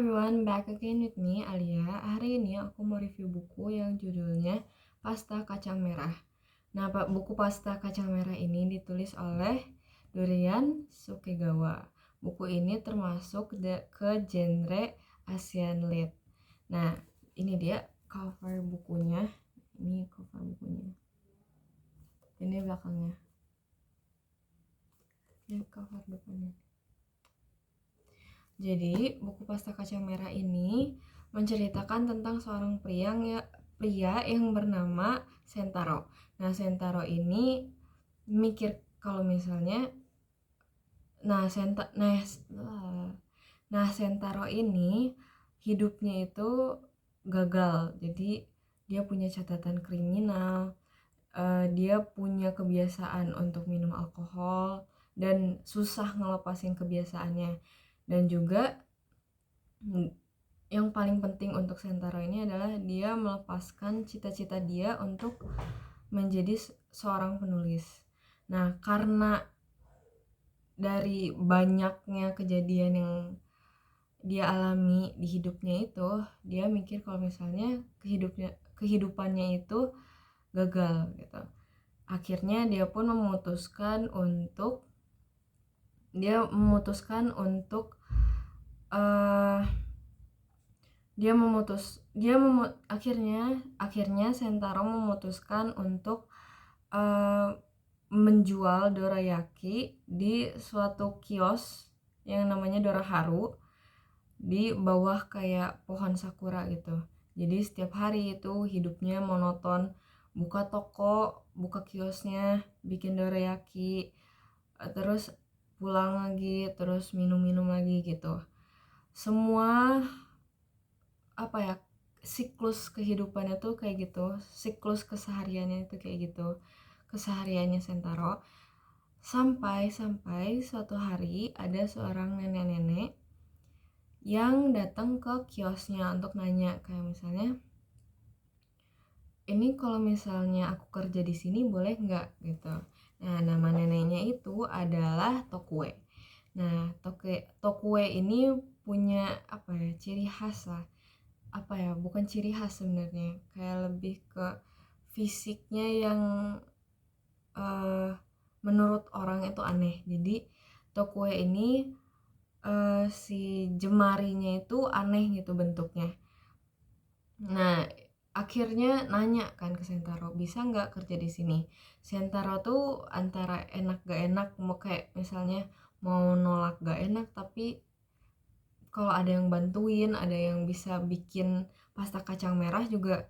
Everyone, back again with me, Alia. Hari ini aku mau review buku yang judulnya Pasta Kacang Merah. Nah, buku Pasta Kacang Merah ini ditulis oleh Dorian Sukegawa. Buku ini termasuk ke genre Asian Lit. Nah, ini dia cover bukunya. Ini cover bukunya. Ini belakangnya. Ini cover depannya. Jadi, buku Pasta Kacang Merah ini menceritakan tentang seorang pria yang bernama Sentaro. Nah, Sentaro ini mikir kalau misalnya Sentaro ini hidupnya itu gagal. Jadi, dia punya catatan kriminal, dia punya kebiasaan untuk minum alkohol dan susah ngelepasin kebiasaannya. Dan juga yang paling penting untuk Sentaro ini adalah dia melepaskan cita-cita dia untuk menjadi seorang penulis. Nah, karena dari banyaknya kejadian yang dia alami di hidupnya itu, dia mikir kalau misalnya kehidupannya itu gagal gitu. Akhirnya dia pun memutuskan untuk akhirnya Sentaro memutuskan untuk menjual dorayaki di suatu kios yang namanya Doraharu di bawah kayak pohon sakura gitu. Jadi setiap hari itu hidupnya monoton, buka toko, buka kiosnya, bikin dorayaki, terus pulang lagi, terus minum-minum lagi gitu. Semua siklus kehidupannya tuh kayak gitu, siklus kesehariannya itu kayak gitu, kesehariannya Sentaro. Sampai suatu hari ada seorang nenek-nenek yang datang ke kiosnya untuk nanya kayak misalnya, ini kalau misalnya aku kerja di sini boleh nggak gitu. Nah, nama neneknya itu adalah Tokue. Nah, Tokue ini punya ciri khas lah. Bukan ciri khas sebenarnya, kayak lebih ke fisiknya yang menurut orang itu aneh. Jadi Tokue ini si jemarinya itu aneh gitu bentuknya. Nah, akhirnya nanya kan ke Sentaro, bisa nggak kerja di sini? Sentaro tuh antara enak gak enak, mau kayak misalnya mau nolak gak enak, tapi kalau ada yang bantuin, ada yang bisa bikin pasta kacang merah juga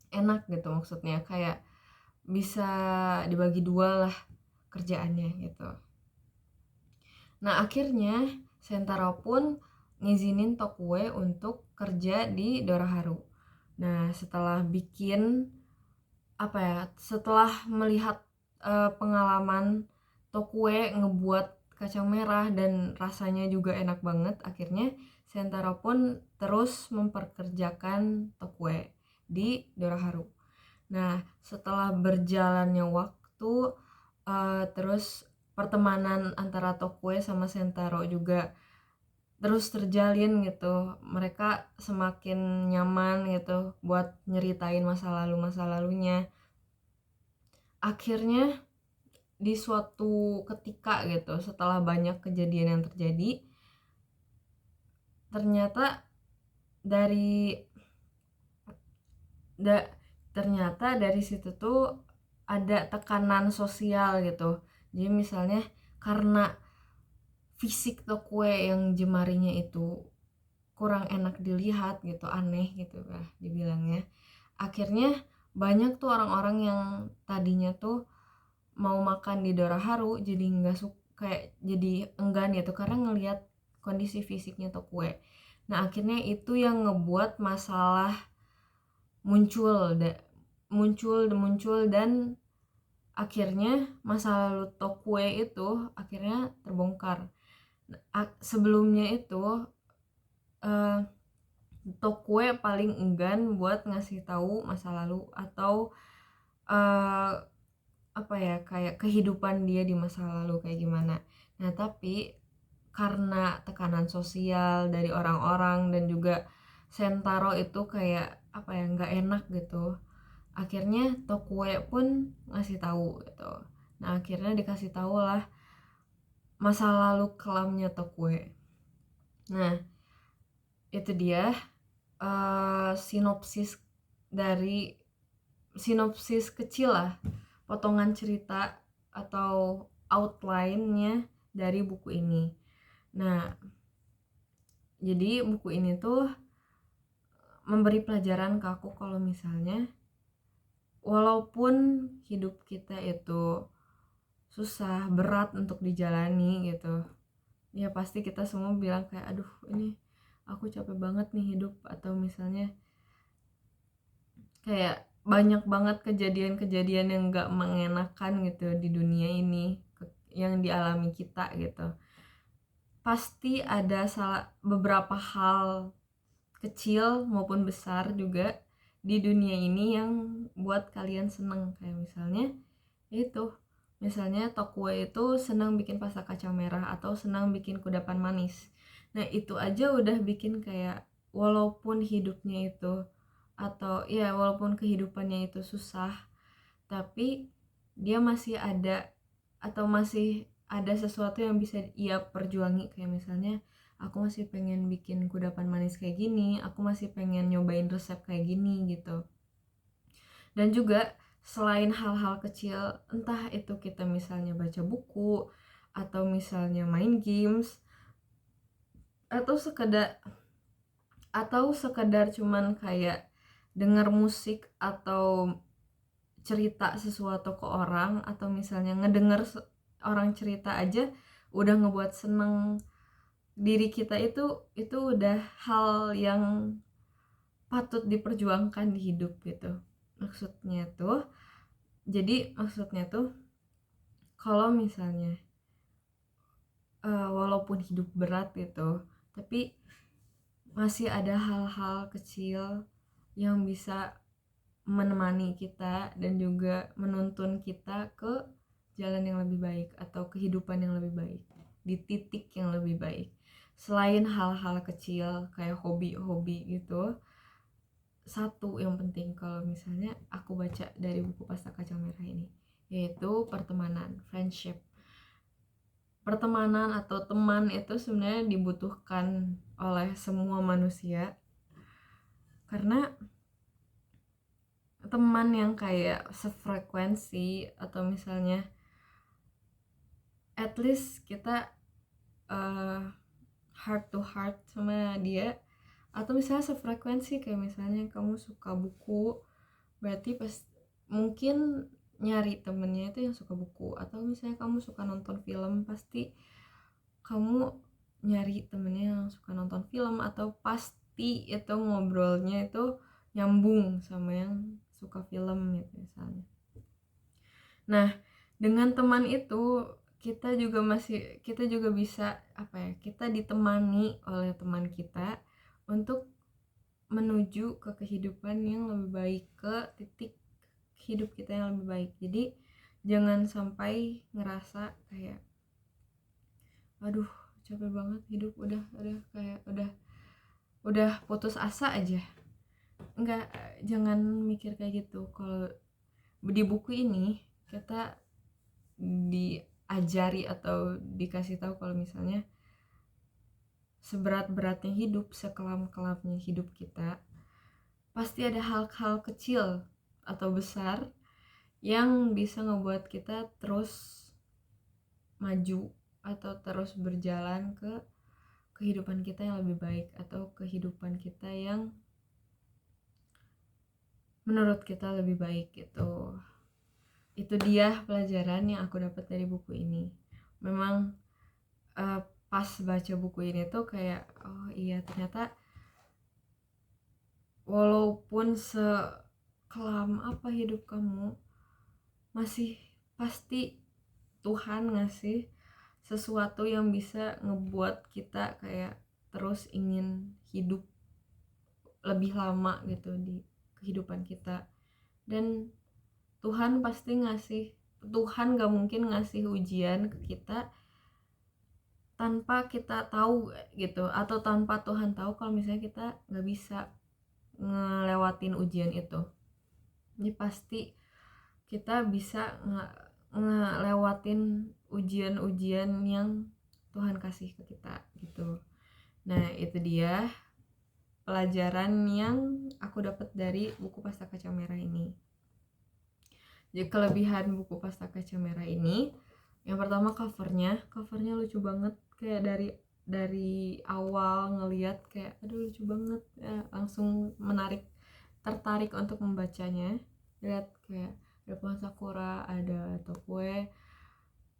enak gitu, maksudnya kayak bisa dibagi dua lah kerjaannya gitu. Nah, akhirnya Sentaro pun ngizinin Tokue untuk kerja di Doraharu. Nah, setelah setelah melihat pengalaman Tokue ngebuat kacang merah dan rasanya juga enak banget, akhirnya Sentaro pun terus memperkerjakan Tokue di Doraharu. Nah, setelah berjalannya waktu, terus pertemanan antara Tokue sama Sentaro juga terus terjalin gitu. Mereka semakin nyaman gitu buat nyeritain masa lalunya. Akhirnya di suatu ketika gitu, setelah banyak kejadian yang terjadi, ternyata dari situ tuh ada tekanan sosial gitu. Jadi misalnya karena fisik Tokue yang jemarinya itu kurang enak dilihat gitu, aneh gitu lah dibilangnya. Akhirnya banyak tuh orang-orang yang tadinya tuh mau makan di Doraharu jadi nggak suka, kayak jadi enggan gitu karena ngelihat kondisi fisiknya Tokue. Nah, akhirnya itu yang ngebuat masalah muncul dan akhirnya masa lalu Tokue itu akhirnya terbongkar. Sebelumnya itu Tokue paling enggan buat ngasih tahu masa lalu atau kayak kehidupan dia di masa lalu kayak gimana. Nah, tapi karena tekanan sosial dari orang-orang dan juga Sentaro itu kayak apa ya, nggak enak gitu. Akhirnya Tokue pun ngasih tahu gitu. Nah akhirnya dikasih tahu lah masa lalu kelamnya Tokue. Nah itu dia sinopsis kecil lah, potongan cerita atau outline-nya dari buku ini. Nah jadi buku ini tuh memberi pelajaran ke aku kalau misalnya walaupun hidup kita itu susah, berat untuk dijalani gitu, ya pasti kita semua bilang kayak aduh ini aku capek banget nih hidup, atau misalnya kayak banyak banget kejadian-kejadian yang gak mengenakan gitu di dunia ini yang dialami kita gitu. Pasti ada beberapa hal kecil maupun besar juga di dunia ini yang buat kalian seneng, kayak misalnya Tokue itu senang bikin pasta kacang merah atau senang bikin kudapan manis. Nah itu aja udah bikin kayak walaupun hidupnya itu atau ya walaupun kehidupannya itu susah, tapi dia masih ada atau masih ada sesuatu yang bisa ia perjuangi, kayak misalnya aku masih pengen bikin kudapan manis kayak gini, aku masih pengen nyobain resep kayak gini gitu. Dan juga selain hal-hal kecil, entah itu kita misalnya baca buku atau misalnya main games atau sekedar cuman kayak denger musik atau cerita sesuatu ke orang, atau misalnya ngedenger orang cerita aja udah ngebuat seneng diri kita, itu udah hal yang patut diperjuangkan di hidup gitu. Maksudnya tuh kalau misalnya walaupun hidup berat gitu, tapi masih ada hal-hal kecil yang bisa menemani kita dan juga menuntun kita ke jalan yang lebih baik atau kehidupan yang lebih baik, di titik yang lebih baik. Selain hal-hal kecil kayak hobi-hobi gitu, satu yang penting kalau misalnya aku baca dari buku Pasta Kacang Merah ini, yaitu pertemanan, friendship. Pertemanan atau teman itu sebenarnya dibutuhkan oleh semua manusia, karena teman yang kayak sefrekuensi atau misalnya at least kita heart to heart sama dia, atau misalnya sefrekuensi kayak misalnya kamu suka buku, berarti mungkin nyari temennya itu yang suka buku. Atau misalnya kamu suka nonton film, pasti kamu nyari temennya yang suka nonton film, atau pasti itu ngobrolnya itu nyambung sama yang suka film gitu misalnya. Nah dengan teman itu kita juga bisa kita ditemani oleh teman kita untuk menuju ke kehidupan yang lebih baik, ke titik hidup kita yang lebih baik. Jadi jangan sampai ngerasa kayak aduh capek banget hidup, udah putus asa aja. Enggak, jangan mikir kayak gitu. Kalau di buku ini kita diajari atau dikasih tahu kalau misalnya seberat-beratnya hidup, sekelam-kelamnya hidup kita, pasti ada hal-hal kecil atau besar yang bisa ngebuat kita terus maju atau terus berjalan ke kehidupan kita yang lebih baik, atau kehidupan kita yang menurut kita lebih baik gitu. Itu dia pelajaran yang aku dapat dari buku ini. Memang pas baca buku ini tuh kayak oh iya, ternyata walaupun sekelam apa hidup kamu, masih pasti Tuhan ngasih sesuatu yang bisa ngebuat kita kayak terus ingin hidup lebih lama gitu di kehidupan kita. Dan Tuhan gak mungkin ngasih ujian ke kita tanpa kita tahu gitu, atau tanpa Tuhan tahu kalau misalnya kita nggak bisa ngelewatin ujian itu. Jadi pasti kita bisa ngelewatin ujian-ujian yang Tuhan kasih ke kita gitu. Nah itu dia pelajaran yang aku dapat dari buku Pasta Kaca Merah ini. Jadi kelebihan buku Pasta Kaca Merah ini, yang pertama covernya lucu banget, kayak dari awal ngelihat kayak aduh lucu banget ya, langsung tertarik untuk membacanya. Lihat kayak ada pohon sakura, ada Tokue,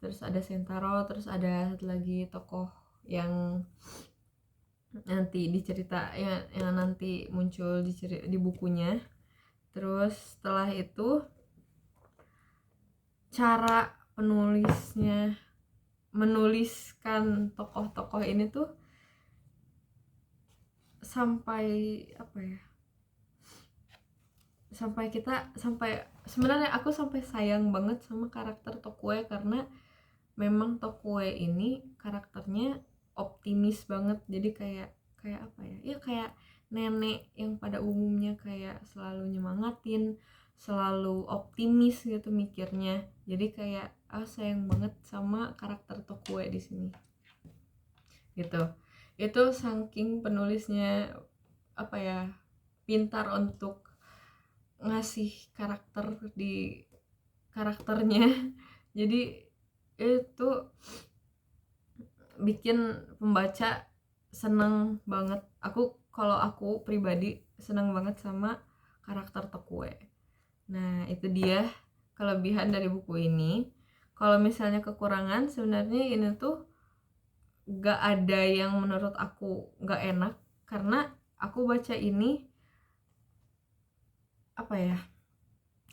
terus ada Sentaro, terus ada satu lagi tokoh yang nanti dicerita yang nanti muncul di bukunya. Terus setelah itu cara penulisnya menuliskan tokoh-tokoh ini tuh sampai apa ya, sampai sebenarnya aku sampai sayang banget sama karakter Tokue, karena memang Tokue ini karakternya optimis banget. Jadi kayak apa ya, ya kayak nenek yang pada umumnya kayak selalu nyemangatin, selalu optimis gitu mikirnya. Jadi kayak sayang banget sama karakter Tokue di sini gitu. Itu saking penulisnya apa ya, pintar untuk ngasih karakter di karakternya. Jadi itu bikin pembaca seneng banget. Kalau aku pribadi seneng banget sama karakter Tokue. Nah itu dia kelebihan dari buku ini. Kalau misalnya kekurangan, sebenarnya ini tuh gak ada yang menurut aku gak enak, karena aku baca ini apa ya,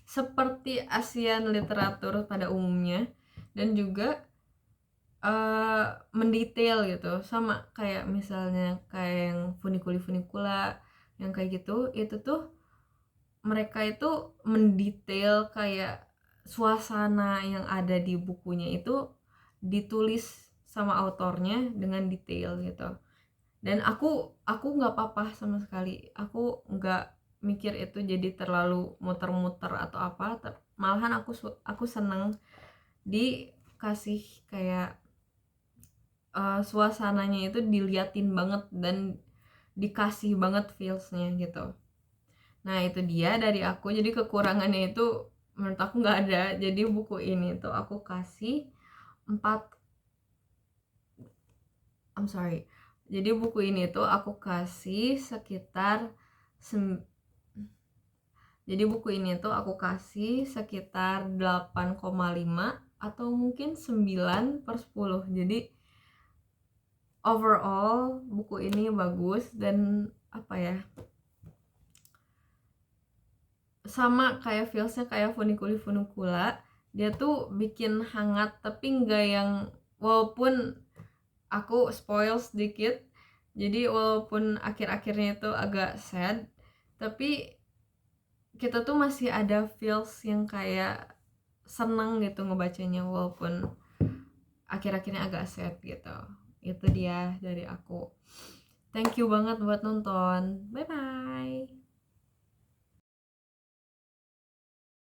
seperti ASEAN literatur pada umumnya, dan juga mendetail gitu, sama kayak misalnya kayak yang funicula yang kayak gitu. Itu tuh mereka itu mendetail kayak suasana yang ada di bukunya itu ditulis sama autornya dengan detail gitu. Dan aku nggak apa-apa sama sekali, aku nggak mikir itu jadi terlalu muter-muter atau apa. Malahan aku seneng dikasih kayak suasananya itu diliatin banget dan dikasih banget feelsnya gitu. Nah itu dia dari aku. Jadi kekurangannya itu menurut aku nggak ada. Jadi buku ini tuh aku kasih 4. Jadi buku ini tuh aku kasih sekitar jadi buku ini tuh aku kasih sekitar 8,5 atau mungkin 9/10. Jadi overall buku ini bagus, dan apa ya, sama kayak feelsnya kayak funicula, dia tuh bikin hangat, tapi nggak yang, walaupun aku spoil sedikit, jadi walaupun akhir-akhirnya itu agak sad, tapi kita tuh masih ada feels yang kayak seneng gitu ngebacanya, walaupun akhir-akhirnya agak sad gitu. Itu dia dari aku. Thank you banget buat nonton. Bye bye.